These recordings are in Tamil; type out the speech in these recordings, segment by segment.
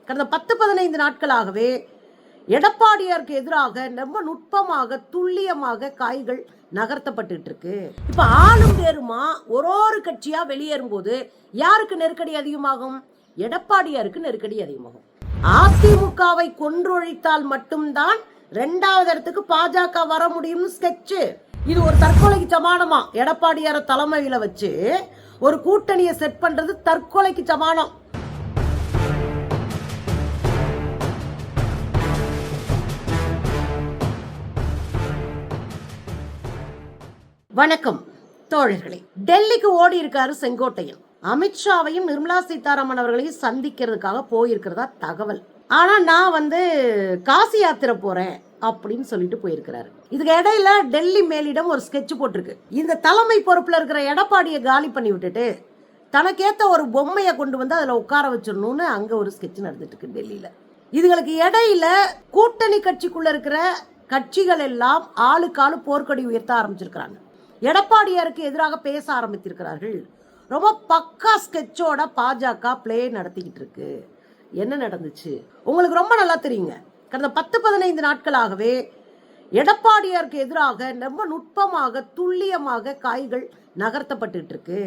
கடந்த 10-15 நாட்களாகவே எடப்பாடியாருக்கு எதிராக ரொம்ப நுட்பமாக துல்லியமாக காய்கள் நகர்த்தப்பட்டு இருக்கு. இப்ப ஆளும் பேருமா ஒரு கட்சியா வெளியேறும் போது யாருக்கு நெருக்கடி அதிகமாகும்? எடப்பாடியாருக்கு நெருக்கடி அதிகமாகும். அதிமுகவை கொன்றொழித்தால் மட்டும்தான் 2வது இடத்துக்கு பாஜக வர முடியும்னு ஸ்கெட்ச். இது ஒரு தற்கொலைக்கு சமானமா. எடப்பாடியார தலைமையில வச்சு ஒரு கூட்டணியை செட் பண்றது தற்கொலைக்கு சமானம். வணக்கம் தோழர்களே. டெல்லிக்கு ஓடி இருக்காரு செங்கோட்டையன். அமித்ஷாவையும் நிர்மலா சீதாராமன் அவர்களையும் சந்திக்கிறதுக்காக போயிருக்கிறதா தகவல். ஆனா நான் காசி யாத்திரை போறேன் அப்படின்னு சொல்லிட்டு போயிருக்கிறாரு. இதுக்கு இடையில டெல்லி மேலிடம் ஒரு ஸ்கெட்ச் போட்டிருக்கு. இந்த தலைமை பொறுப்புல இருக்கிற எடப்பாடியை காலி பண்ணி விட்டுட்டு தனக்கேத்த ஒரு பொம்மையை கொண்டு வந்து அதுல உட்கார வச்சிடணும்னு அங்க ஒரு ஸ்கெட்ச் நடந்துட்டு இருக்கு டெல்லியில. இதுகளுக்கு இடையில கூட்டணி கட்சிக்குள்ள இருக்கிற கட்சிகள் எல்லாம் ஆளுக்கு ஆளு போர்க்கொடி உயர்த்த ஆரம்பிச்சிருக்கிறாங்க. எடப்பாடியாருக்கு எதிராக பேச ஆரம்பித்திருக்கிறார்கள். ரொம்ப பக்கா ஸ்கெட்சோட பாஜக பிளே நடத்திக்கிட்டு இருக்கு. என்ன நடந்துச்சு உங்களுக்கு ரொம்ப நல்லா தெரியுங்க. கடந்த 10-15 நாட்களாகவே எடப்பாடியாருக்கு எதிராக ரொம்ப நுட்பமாக துல்லியமாக காய்கள் நகர்த்தப்பட்டு இருக்கு.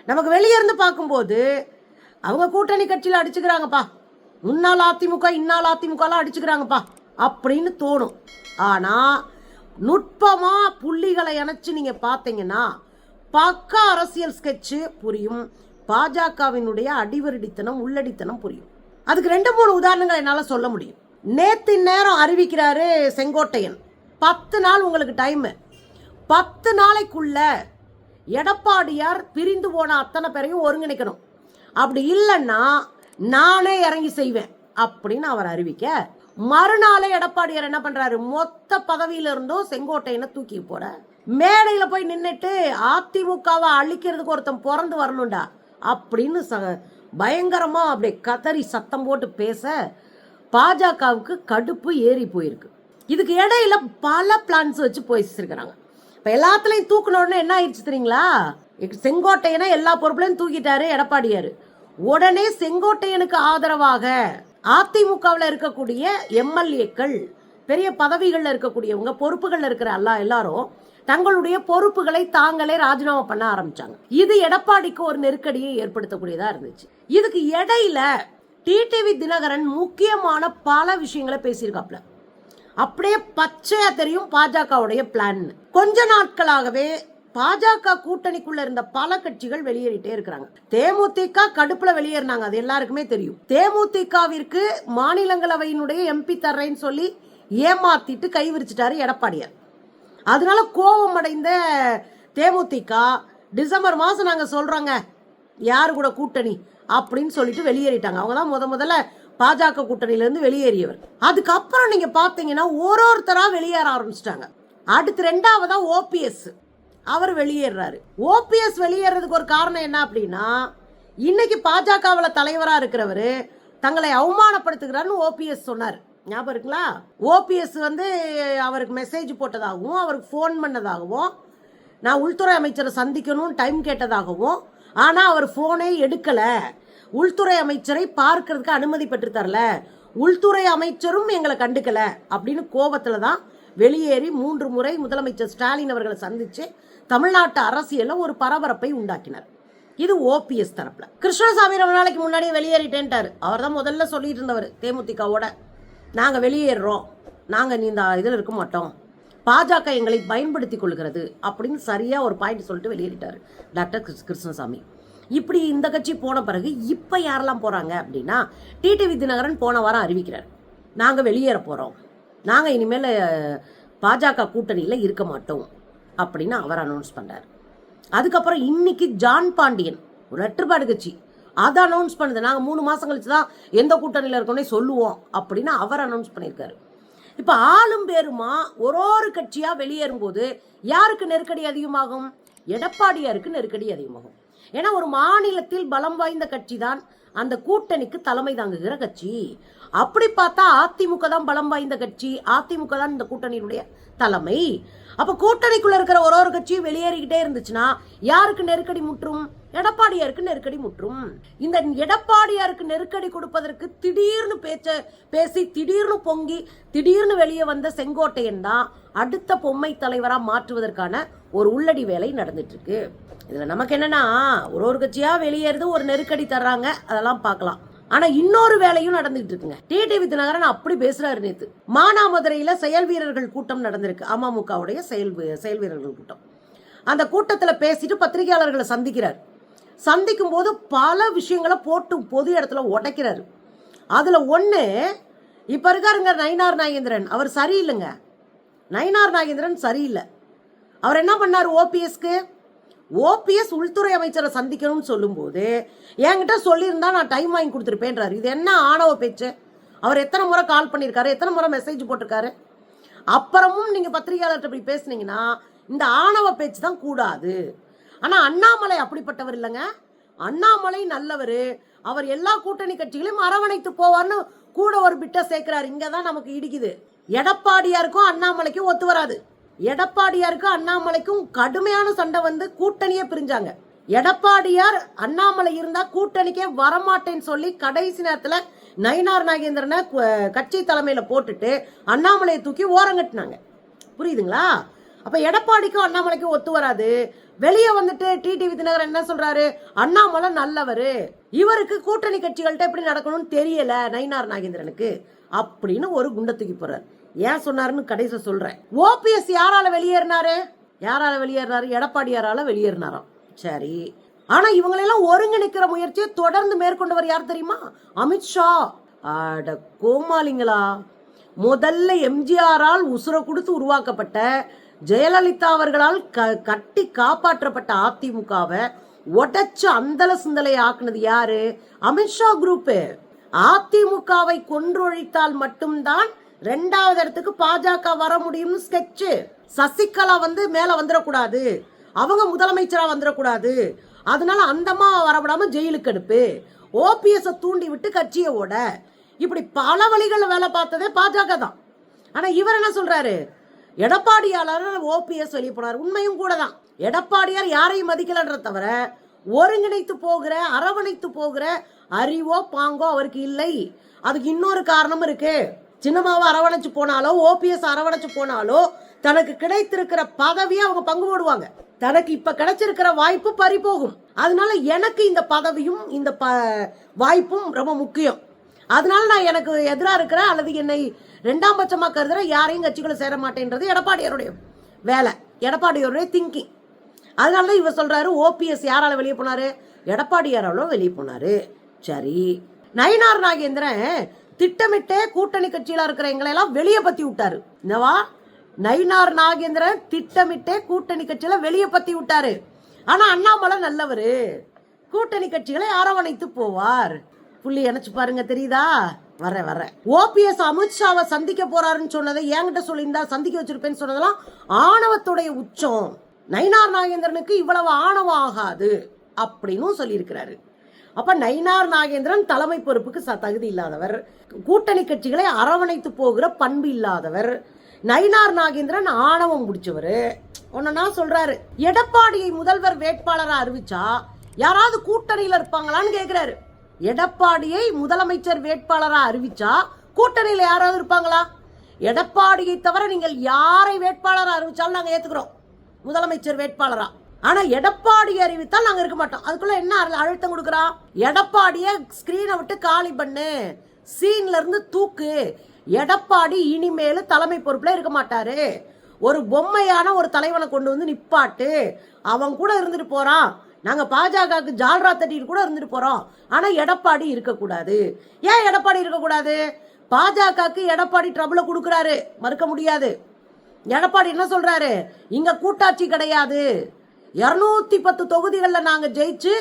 நமக்கு வெளியே இருந்து பார்க்கும்போது அவங்க கூட்டணி கட்சியில அடிச்சுக்கிறாங்கப்பா, முன்னாள் அதிமுக இன்னாள் அதிமுக அடிச்சுக்கிறாங்கப்பா அப்படின்னு தோணும். ஆனா நுட்பமா புள்ளிகளை இணைச்சு நீங்க பாத்தீங்கன்னா பக்கா அரசியல் ஸ்கெட்ச் புரியும். பாஜகவினுடைய அடிவருடித்தனம் உள்ளடித்தனம் புரியும். அதுக்கு 2-3 உதாரணங்கள் என்னால சொல்ல முடியும். நேத்து நேரம் அறிவிக்கிறாரு செங்கோட்டையன், 10 நாள் உங்களுக்கு டைம். 10 நாளைக்குள்ள எடப்பாடியார் பிரிந்து போன அத்தனை பேரையும் ஒருங்கிணைக்கணும். அப்படி இல்லைன்னா நானே இறங்கி செய்வேன் அப்படின்னு அவர் அறிவிக்க, மறுநாளே எடப்பாடியார் என்ன பண்றாரு? மொத்த பதவியில இருந்தும் செங்கோட்டையனை தூக்கி போற மேடையில போய் நின்னுட்டு அதிமுகவை அழிக்கிறதுக்கு ஒருத்தன் பிறந்து வரணும்டா அப்படின்னு பயங்கரமா அப்படியே கதறி சத்தம் போட்டு பேச பாஜகவுக்கு கடுப்பு ஏறி போயிருக்கு. இதுக்கு இடையில பல பிளான்ஸ் வச்சு போயிருக்கிறாங்க. இப்ப எல்லாத்துலயும் தூக்கணும்னு என்ன ஆயிடுச்சு தெரியுங்களா? செங்கோட்டையனை எல்லா பொறுப்புலையும் தூக்கிட்டாரு எடப்பாடியாரு. உடனே செங்கோட்டையனுக்கு ஆதரவாக அதிமுகவில் இருக்கக்கூடிய எம்எல்ஏக்கள், பெரிய பதவிகள்ல இருக்கக்கூடியவங்க, பொறுப்புகள்ல இருக்கிற எல்லாரும் தங்களுடைய பொறுப்புகளை தாங்களே ராஜினாமா பண்ண ஆரம்பிச்சாங்க. இது எடப்பாடிக்கு ஒரு நெருக்கடியை ஏற்படுத்தக்கூடியதா இருந்துச்சு. இதுக்கு இடையில டிடிவி தினகரன் முக்கியமான பல விஷயங்களை பேசியிருக்காப்ல. அப்படியே பச்சையா தெரியும் பாஜகவுடைய பிளான். கொஞ்ச நாட்களாகவே பாஜக கூட்டணிக்குள்ள இருந்த பல கட்சிகள் வெளியேறிட்டே இருக்கிறாங்க. தேமுதிக கடுப்புல வெளியேறினாங்க, அது எல்லாருக்குமே தெரியும். தேமுதிகவிற்கு மாநிலங்களவையினுடைய எம்பி தர்றேன்னு சொல்லி ஏமாத்திட்டு கை விரிச்சிட்டாரு எடப்பாடியார். அதனால கோபம் அடைந்த தேமுதிக டிசம்பர் மாசம் நாங்க சொல்றோங்க யாரு கூட கூட்டணி அப்படின்னு சொல்லிட்டு வெளியேறிட்டாங்க. அவங்கதான் முதல்ல பாஜக கூட்டணியில இருந்து வெளியேறியவர். அதுக்கப்புறம் நீங்க பாத்தீங்கன்னா ஒருத்தரா வெளியேற ஆரம்பிச்சிட்டாங்க. அடுத்து 2வதா ஓபிஎஸ் அவர் வெளியேறாரு. ஓபிஎஸ் வெளியேறதுக்கு ஒரு காரணம் என்ன அப்படின்னா, இன்னைக்கு பாஜகவுல தலைவரா இருக்கிறவரு தங்களை அவமானப்படுத்துகிறார்னு ஓபிஎஸ் சொன்னார். ஞாபகம் இருக்குங்களா? ஓபிஎஸ் அவருக்கு மெசேஜ் போட்டதாகவும் அவருக்கு போன் பண்ணதாகவும் நான் உள்துறை அமைச்சரை சந்திக்கணும்னு டைம் கேட்டதாகவும், ஆனா அவர் போனே எடுக்கல, உள்துறை அமைச்சரை பார்க்கறதுக்கு அனுமதி பெற்று தரல, உள்துறை அமைச்சரும் எங்களை கண்டுக்கல அப்படின்னு கோபத்துல தான் வெளியேறி 3 முறை முதலமைச்சர் ஸ்டாலின் அவர்களை சந்திச்சு தமிழ்நாட்டு அரசியல ஒரு பரபரப்பை உண்டாக்கினார். இது ஓபிஎஸ் தரப்புல. கிருஷ்ணசாமி ரொம்ப நாளைக்கு முன்னாடியே வெளியேறிட்டேன்ட்டாரு. அவர் தான் முதல்ல சொல்லிட்டு இருந்தவர் தேமுதிகவோட, நாங்க வெளியேறோம், நாங்க இந்த இதுல இருக்க மாட்டோம், பாஜக எங்களை பயன்படுத்தி கொள்கிறது அப்படின்னு சரியா ஒரு பாயிண்ட் சொல்லிட்டு வெளியேறிட்டாரு டாக்டர் கிருஷ்ணசாமி. இப்படி இந்த கட்சி போன பிறகு இப்ப யாரெல்லாம் போறாங்க அப்படின்னா, டிடிவி தினகரன் போன வாரம் அறிவிக்கிறார், நாங்க வெளியேற போறோம், நாங்க இனிமேல் பாஜக கூட்டணியில இருக்க மாட்டோம் அப்படின்னு அவர் அனௌன்ஸ் பண்றாரு. அதுக்கப்புறம் இன்னைக்கு ஜான் பாண்டியன் ஒரு லெட்டர்பாடு கட்சி அதை அனௌன்ஸ் பண்ணுது, நாங்க 3 மாசம் கழிச்சுதான் எந்த கூட்டணியில இருக்கோன்னே சொல்லுவோம் அப்படின்னு அவர் அனௌன்ஸ் பண்ணியிருக்காரு. இப்ப ஆளும் பேருமா ஒரு கட்சியா வெளியேறும் போது யாருக்கு நெருக்கடி அதிகமாகும்? எடப்பாடியாருக்கு நெருக்கடி அதிகமாகும். ஏன்னா ஒரு மாநிலத்தில் பலம் வாய்ந்த கட்சி தான் அந்த கூட்டணிக்கு தலைமை தாங்குகிற கட்சி. அப்படி பார்த்தா அதிமுக தான் பலம் வாய்ந்த கட்சி, அதிமுக தான் இந்த கூட்டணியினுடைய தலைமை. அப்ப கூட்டணிக்குள்ள இருக்கிற ஒரு கட்சியும் வெளியேறிக்கிட்டே இருந்துச்சுன்னா யாருக்கு நெருக்கடி முற்றும்? எடப்பாடியாருக்கு நெருக்கடி முற்றும். இந்த எடப்பாடியாருக்கு நெருக்கடி கொடுப்பதற்கு திடீர்னு பேசி திடீர்னு பொங்கி திடீர்னு வெளியே வந்த செங்கோட்டையன் தான் அடுத்த பொம்மை தலைவரா மாற்றுவதற்கான ஒரு உள்ளடி வேலை நடந்துட்டு இருக்கு. இதுல நமக்கு என்னன்னா ஒரு கட்சியா வெளியேறது ஒரு நெருக்கடி தர்றாங்க, அதெல்லாம் பார்க்கலாம். ஆனா இன்னொரு வேலையும் நடந்துட்டு இருக்குங்க. டிடிவி தினகரன் அப்படி பேசுறாரு. நேத்து மானாமதுரையில செயல் வீரர்கள் கூட்டம் நடந்திருக்கு, அமமுகவுடைய செயல் வீரர்கள் கூட்டம். அந்த கூட்டத்துல பேசிட்டு பத்திரிகையாளர்களை சந்திக்கும் போது பல விஷயங்களை போட்டு பொது இடத்துல உடைக்கிறாரு. அதுல ஒண்ணு, இப்ப இருக்காருங்க நயினார் நாகேந்திரன், அவர் சரியில்லைங்க. நயினார் நாகேந்திரன் சரியில்லை. அவர் என்ன பண்ணாரு, ஓபிஎஸ் உள்துறை அமைச்சரை சந்திக்கணும்னு சொல்லும் போது என்கிட்ட சொல்லியிருந்தா நான் டைம் வாங்கி கொடுத்துருப்பேன்றாரு. இது என்ன ஆணவ பேச்சு? அவர் எத்தனை முறை கால் பண்ணியிருக்காரு, எத்தனை முறை மெசேஜ் போட்டிருக்காரு. அப்புறமும் நீங்க பத்திரிகையாளர்கிட்ட போய் பேசுனீங்கன்னா இந்த ஆணவ பேச்சு தான் கூடாது. ஆனா அண்ணாமலை அப்படிப்பட்டவர் இல்லைங்க. அண்ணாமலை நல்லவர், அவர் எல்லா கூட்டணி கட்சிகளையும் அரவணைத்து போவார்னு கூட ஒரு பிட்ட சேர்க்கிறார். இங்கதான் நமக்கு இடிக்குது. எடப்பாடியாருக்கும் அண்ணாமலைக்கும் ஒத்து வராது. எடப்பாடியாருக்கும் அண்ணாமலைக்கும் கடுமையான சண்டை வந்து கூட்டணியே பிரிஞ்சாங்க. எடப்பாடியார் அண்ணாமலை இருந்தா கூட்டணிக்கே வரமாட்டேன்னு சொல்லி கடைசி நேரத்துல நயினார் நாகேந்திரனை கட்சி தலைமையில போட்டுட்டு அண்ணாமலையை தூக்கி ஓரங்கட்டினாங்க. புரியுதுங்களா? அப்ப எடப்பாடிக்கும் அண்ணாமலைக்கும் ஒத்து வராது. வெளியே வந்துட்டு டிடிவி தினகரன் என்ன சொல்றாரு, அண்ணாமலை நல்லவரு, இவருக்கு கூட்டணி கட்சிகள்கிட்ட எப்படி நடக்கணும்னு தெரியல நயினார் நாகேந்திரனுக்கு அப்படின்னு ஒரு குண்டை தூக்கி போறாரு. ஏன் சொன்னாருன்னு கடைசி சொல்றேன். ஓபிஎஸ் யாரால வெளியேறினாரு? எடப்பாடியாரால வெளியேறினாராம். சரி, ஆனா இவங்களெல்லாம் ஒருங்கிணைக்கிற முயற்சியை தொடர்ந்து மேற்கொண்டவர் யார் தெரியுமா? அமித்ஷா. அட கோமாளிங்களா, முதல்ல எம்ஜிஆரால் உசுர கொடுத்து உருவாக்கப்பட்ட, ஜெயலலிதா அவர்களால் கட்டி காப்பாற்றப்பட்ட அதிமுகவை உடைச்சு அந்தல சிந்தலை ஆக்குனது யாரு? அமித்ஷா குரூப். அதிமுகவை கொன்றொழித்தால் மட்டும்தான் 2வது இடத்துக்கு பாஜக வர முடியும்னு ஸ்கெட்ச். சசிகலா வந்து மேல வந்துடக்கூடாது, அவங்க முதலமைச்சரா வந்துடக்கூடாது, அதனால அந்தமா வரவிடாம ஜெயிலுக்கு அனுப்பு, ஓபிஎஸ் தூண்டி விட்டு கட்சியை ஓட, இப்படி பல வழிகள் வேலை பார்த்ததே பாஜக தான். ஆனா இவர் என்ன சொல்றாரு, எடப்பாடியாளர் ஓபிஎஸ் வெளியே போனார். உண்மையும் கூட தான். எடப்பாடியார் யாரையும் மதிக்கலன்ற தவிர ஒருங்கிணைத்து போகிற அரவணைத்து போகிற அறிவோ பாங்கோ அவருக்கு இல்லை. அதுக்கு இன்னொரு காரணம் இருக்கு. சின்னமாவை அரவணைச்சு போனாலோ ஓபிஎஸ் அரவணைச்சு போனாலோ தனக்கு கிடைத்திருக்கிற பதவியை அவங்க பங்கு போடுவாங்க. தனக்கு இப்ப கிடைச்சிருக்கிற வாய்ப்பு பறி போகும். அதனால எனக்கு இந்த பதவியும் இந்த வாய்ப்பும் ரொம்ப முக்கியம். அதனால நான் எனக்கு எதிராக இருக்கிற அல்லது என்னை 2ஆம் பட்சமா கருதுற யாரையும் கட்சிக்குள்ள சேர மாட்டேன்றது எடப்பாடியாருடைய வேலை, எடப்பாடியாருடைய திங்கிங். அதனால இவர் சொல்றாரு ஓபிஎஸ் யாரால வெளியே போனாரு, எடப்பாடியாரால வெளியே போனாரு. சரி, நயினார் நாகேந்திரன் திட்டமிட்டே கூட்டணி கட்சியில இருக்கிற எங்களை எல்லாம் வெளியே பத்தி விட்டாரு. என்னவா, நயினார் நாகேந்திரன் திட்டமிட்டே கூட்டணி கட்சியில வெளியே பத்தி விட்டாரு. ஆனா அண்ணாமலை நல்லவரு, கூட்டணி கட்சிகளை அரவணைத்து போவார். புள்ளி நினைச்சு பாருங்க, தெரியுதா? வர ஓபிஎஸ் அமித்ஷாவை சந்திக்க போறாருன்னு சொன்னதை என்கிட்ட சொல்லியிருந்தா சந்திக்க வச்சிருப்பேன்னு சொன்னதெல்லாம் ஆணவத்துடைய உச்சம். நயினார் நாகேந்திரனுக்கு இவ்வளவு ஆணவம் ஆகாது அப்படின்னு சொல்லியிருக்கிறாரு. அப்ப நயினார் நாகேந்திரன் தலைமை பொறுப்புக்கு தகுதி இல்லாதவர், கூட்டணி கட்சிகளை அரவணைத்து போகிற பண்பு இல்லாதவர். நயினார் நாகேந்திரன் ஆணவம் முடிச்சவரு. ஒன்னா சொல்றாரு, எடப்பாடியை முதல்வர் வேட்பாளரா அறிவிச்சா யாராவது கூட்டணியில இருப்பாங்களான்னு கேக்குறாரு. எடப்பாடியை முதலமைச்சர் வேட்பாளரா அறிவிச்சா கூட்டணியில யாராவது இருப்பாங்களா? எடப்பாடியை தவிர நீங்கள் யாரை வேட்பாளரா அறிவிச்சாலும் நாங்க ஏத்துக்கிறோம் முதலமைச்சர் வேட்பாளரா. ஆனா எடப்பாடி அறிவித்தால் நாங்க இருக்க மாட்டோம். அதுக்குள்ள என்ன அழுத்தம் கொடுக்கறா? எடப்பாடிய ஸ்கிரீனை விட்டு காலி பண்ணு, சீன்ல இருந்து தூக்கு. எடப்பாடி இனிமேல் தலைமை பொறுப்புல இருக்க மாட்டாரு. ஒரு பொம்மையான ஒரு தலைவனை கொண்டு வந்து நிப்பாட்டு, அவன் கூட இருந்துட்டு போறான். நாங்க பாஜகவுக்கு ஜால்ரா தட்டிட்டு கூட இருந்துட்டு போறோம். ஆனா எடப்பாடி இருக்கக்கூடாது. ஏன் எடப்பாடி இருக்கக்கூடாது? பாஜகவுக்கு எடப்பாடி ட்ரபிள கொடுக்கறாரு, மறுக்க முடியாது. எடப்பாடி என்ன சொல்றாரு, இங்க கூட்டாட்சி கிடையாது, 210 தொகுதிகள்ல நாங்க ஜெயிச்சு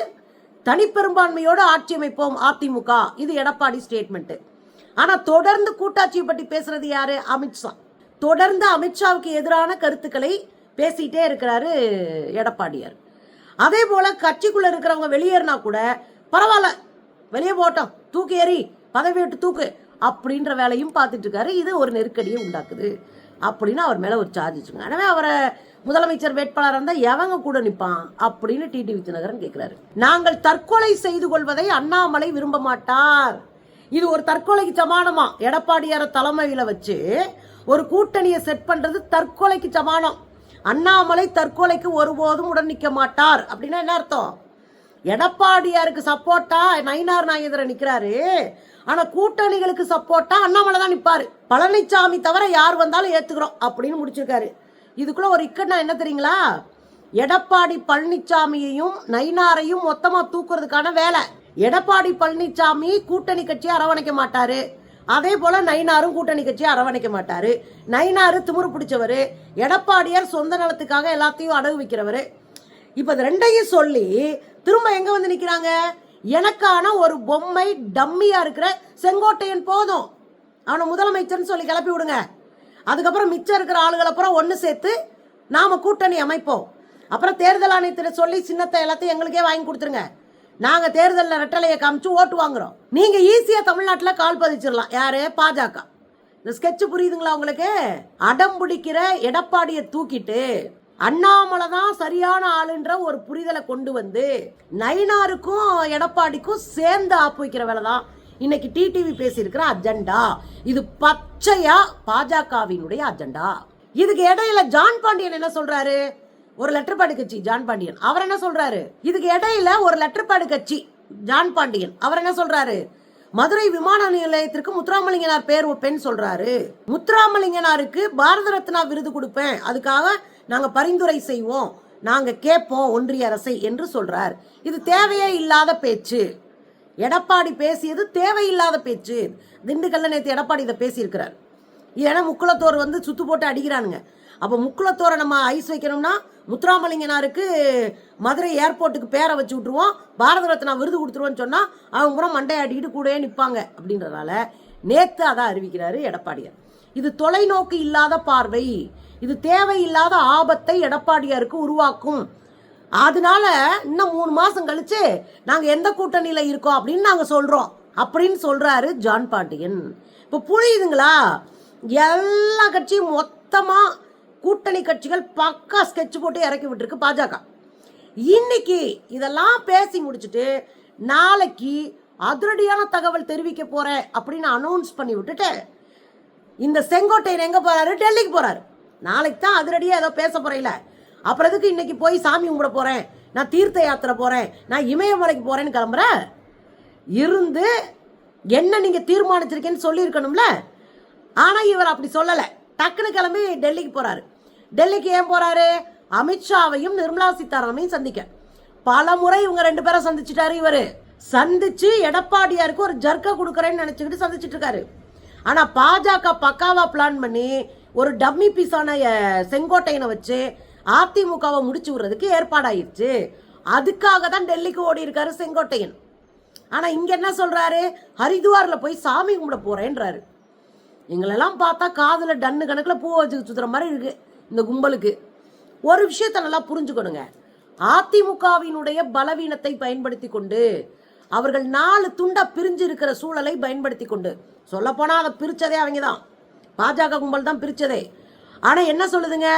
தனிப்பெரும்பான்மையோட ஆட்சி அமைப்போம் அதிமுக. இது எடப்பாடி ஸ்டேட்மெண்ட். ஆனா தொடர்ந்து கூட்டாட்சியை பற்றி பேசுறது யாரு? அமித்ஷா. தொடர்ந்து அமித்ஷாவுக்கு எதிரான கருத்துக்களை பேசிட்டே இருக்கிறாரு எடப்பாடியார். அதே போல கட்சிக்குள்ள இருக்கிறவங்க வெளியேறினா கூட பரவாயில்ல, வெளியே போட்டோம், தூக்கி ஏறி பதவி விட்டு தூக்கு அப்படின்ற வேலையும் பார்த்துட்டு இருக்காரு. இது ஒரு நெருக்கடியை உண்டாக்குது. அப்படின்னு அவர் மேலே ஒரு சார்ஜ் வச்சுங்க. எனவே அவரை முதலமைச்சர் வேட்பாளராக இருந்தால் எவங்க கூட நிற்பான் அப்படின்னு டிடிவி தினகரன் கேட்கிறாரு. நாங்கள் தற்கொலை செய்து கொள்வதை அண்ணாமலை விரும்ப மாட்டார். இது ஒரு தற்கொலைக்கு சமானமா. எடப்பாடியார தலைமையில வச்சு ஒரு கூட்டணியை செட் பண்றது தற்கொலைக்கு சமானம். அண்ணாமலை தற்கொலைக்கு ஒருபோதும் உடன் நிற்க மாட்டார். அப்படின்னா என்ன அர்த்தம்? எடப்பாடியாருக்கு சப்போர்ட்டா நயினார் நாகேந்திரன் நிக்கிறாரு, ஆனா கூட்டணிகளுக்கு சப்போர்ட்டா அண்ணாமலை தான் நிப்பாரு. பழனிசாமி தவிர யார் வந்தாலும் ஏத்துக்கிறோம் அப்படின்னு முடிச்சிருக்காரு. இதுக்குள்ள ஒரு இக்கட்னா என்ன தெரியுங்களா? எடப்பாடி பழனிசாமியையும் நயினாரையும் மொத்தமா தூக்குறதுக்கான வேலை. எடப்பாடி பழனிசாமி கூட்டணி கட்சியை அரவணைக்க மாட்டாரு, அதே போல நயினாரும் கூட்டணி கட்சியை அரவணைக்க மாட்டாரு. நயினாரு திமுரு பிடிச்சவரு, எடப்பாடியார் சொந்த நலத்துக்காக எல்லாத்தையும் அடகு வைக்கிறவரு. இப்ப இது ரெண்டையும் சொல்லி திரும்ப எங்க வந்து நிக்கிறாங்க? எனக்கான ஒரு பொம்மை டம்மியா இருக்கிற செங்கோட்டையன் போதும், அவனை முதலமைச்சர்னு சொல்லி கிளப்பி விடுங்க. அதுக்கப்புறம் மிச்சம் இருக்கிற ஆளுகளை அப்புறம் ஒன்று சேர்த்து நாம கூட்டணி அமைப்போம். அப்புறம் தேர்தல் ஆணையத்தில் சொல்லி சின்னத்தை எல்லாத்தையும் எங்களுக்கே வாங்கி கொடுத்துருங்க. நாங்க தேர்தலில் ரெட்டலையை காமிச்சு ஓட்டு வாங்குறோம். நீங்க ஈஸியா தமிழ்நாட்டில் கால் பதிச்சிடலாம். யாரு? பாஜக. இந்த ஸ்கெட்ச் புரியுதுங்களா உங்களுக்கு? அடம் பிடிக்கிற எடப்பாடியை தூக்கிட்டு அண்ணாமலை தான் சரியான ஆளுன்ற ஒரு புரிதலை கொண்டு வந்து நயினாருக்கும் எடப்பாடிக்கும் சேர்ந்து ஆப்பு வைக்கிற வேலை தான் இன்னைக்கு டிடிவி பேசியிருக்கிற அஜெண்டா. இது பச்சையா பாஜகவினுடைய அஜெண்டா. இதுக்கு இடையில ஜான் பாண்டியன் என்ன சொல்றாரு? ஒரு லெட்டர் பேடு கட்சி ஜான் பாண்டியன் அவர் என்ன சொல்றாரு? இதுக்கு இடையில ஒரு லெட்டர் பேடு கட்சி ஜான் பாண்டியன் அவர் என்ன சொல்றாரு? மதுரை விமான நிலையத்திற்கு முத்துராமலிங்கனார் பேர் வைப்பேன்னு சொல்றாரு. முத்துராமலிங்கனாருக்கு பாரத ரத்னா விருது கொடுப்பேன், அதுக்காக நாங்க பரிந்துரை செய்வோம், நாங்க கேட்போம் ஒன்றிய அரசை என்று சொல்றார். இது தேவையே இல்லாத பேச்சு. எடப்பாடி பேசியது தேவையில்லாத பேச்சு. திண்டுக்கல்ல நேற்று எடப்பாடி இதை பேசியிருக்கிறார். ஏன்னா முக்குளத்தோர் வந்து சுத்து போட்டு அடிக்கிறானுங்க. அப்போ முக்குளத்தோரை நம்ம ஐஸ் வைக்கணும்னா முத்துராமலிங்கனாருக்கு மதுரை ஏர்போர்ட்டுக்கு பேரை வச்சு விட்டுருவோம், பாரத ரத்னா விருது கொடுத்துருவோன்னு சொன்னால் அவங்க கூட மண்டையாடிக்கிட்டு கூடயே நிற்பாங்க. அப்படின்றதால நேற்று அதான் அறிவிக்கிறாரு எடப்பாடியார். இது தொலைநோக்கு இல்லாத பார்வை, இது தேவையில்லாத ஆபத்தை எடப்பாடியாருக்கு உருவாக்கும். அதனால இன்னும் 3 மாசம் கழிச்சு நாங்க எந்த கூட்டணியில இருக்கோம் அப்படின்னு நாங்க சொல்றோம் அப்படின்னு சொல்றாரு ஜான் பாண்டியன். இப்ப புரியுதுங்களா? எல்லா கட்சியும் மொத்தமா கூட்டணி கட்சிகள் பக்கா ஸ்கெட்ச் போட்டு இறக்கி விட்டுருக்கு பாஜக. இன்னைக்கு இதெல்லாம் பேசி முடிச்சுட்டு நாளைக்கு அதிரடியான தகவல் தெரிவிக்க போறேன் அப்படின்னு அனௌன்ஸ் பண்ணி விட்டுட்டு இந்த செங்கோட்டையன் எங்க போறாரு? டெல்லிக்கு போறாரு. நாளைக்கு தான் அதிரடியா ஏதோ பேச போறேன். அப்புறம் எதுக்கு இன்னைக்கு போய் சாமி கும்பிட போறேன், நான் தீர்த்த யாத்திரை போறேன், நான் இமயமலைக்கு போறேன்னு கிளம்புற? இருந்து என்ன நீங்க தீர்மானிச்சிருக்கேன்னு சொல்லி இருக்கணும்ல. ஆனா இவர் அப்படி சொல்லல, டக்குன்னு கிளம்பி டெல்லிக்கு போறாரு. டெல்லிக்கு ஏன் போறாரு? அமித்ஷாவையும் நிர்மலா சீதாராமனையும் சந்திக்க. பல முறை இவங்க 2 பேரை சந்திச்சுட்டாரு. இவரு சந்திச்சு எடப்பாடியாருக்கு ஒரு ஜர்க்கா கொடுக்கறேன்னு நினைச்சுக்கிட்டு சந்திச்சுட்டு இருக்காரு. ஆனா பாஜக பக்காவா பிளான் பண்ணி ஒரு டம்மி பீஸான செங்கோட்டையனை வச்சு அதிமுகவை முடிச்சு விடுறதுக்கு ஏற்பாடாயிருச்சு. அதுக்காக தான் டெல்லிக்கு ஓடி இருக்காரு செங்கோட்டையன். ஆனா இங்க என்ன சொல்றாரு? ஹரித்வார்ல போய் சாமி கும்பிட போறேன்றாரு. எங்களெல்லாம் பார்த்தா காதுல டன்னு கணக்குல பூ வச்சு சுத்துற மாதிரி இருக்கு இந்த கும்பலுக்கு. ஒரு விஷயத்த நல்லா புரிஞ்சுக்கணுங்க. அதிமுகவினுடைய பலவீனத்தை பயன்படுத்தி கொண்டு அவர்கள் 4 துண்டா பிரிஞ்சு இருக்கிற சூழலை பயன்படுத்தி கொண்டு, சொல்ல போனா அதை பிரிச்சதே அவங்க தான், பாஜக கும்பல் தான் பிரிச்சதே. ஆனா என்ன சொல்லுதுங்க?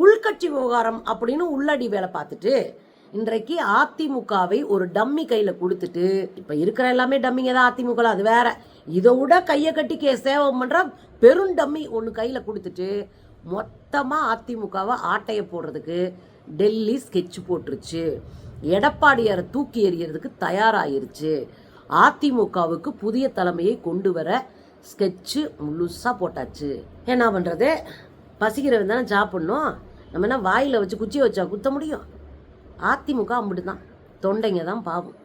உள்கட்சி விவகாரம் அப்படின்னு உள்ளடி வேலை பார்த்துட்டு இன்றைக்கு அதிமுகவை ஒரு டம்மி கையில கொடுத்துட்டு, இப்ப இருக்கிற எல்லாமே டம்மிங்க தான் அதிமுக, அது வேற. இதை விட கையை கட்டி சேவை பண்ற பெரும் டம்மி ஒன்று கையில கொடுத்துட்டு மொத்தமா அதிமுகவை ஆட்டைய போடுறதுக்கு டெல்லி ஸ்கெட்ச் போட்டுருச்சு. எடப்பாடியாரை தூக்கி எறியறதுக்கு தயாராயிருச்சு. அதிமுகவுக்கு புதிய தலைமையை கொண்டு வர ஸ்கெட்சு முழுசா போட்டாச்சு. என்ன பண்றது? பசிக்கிறவன் தானே சாப்பிடணும். நம்ம என்ன வாயில வச்சு குச்சியை வச்சா குத்த முடியும்? அதிமுக அப்படிதான், தொண்டைங்க தான் பாவம்.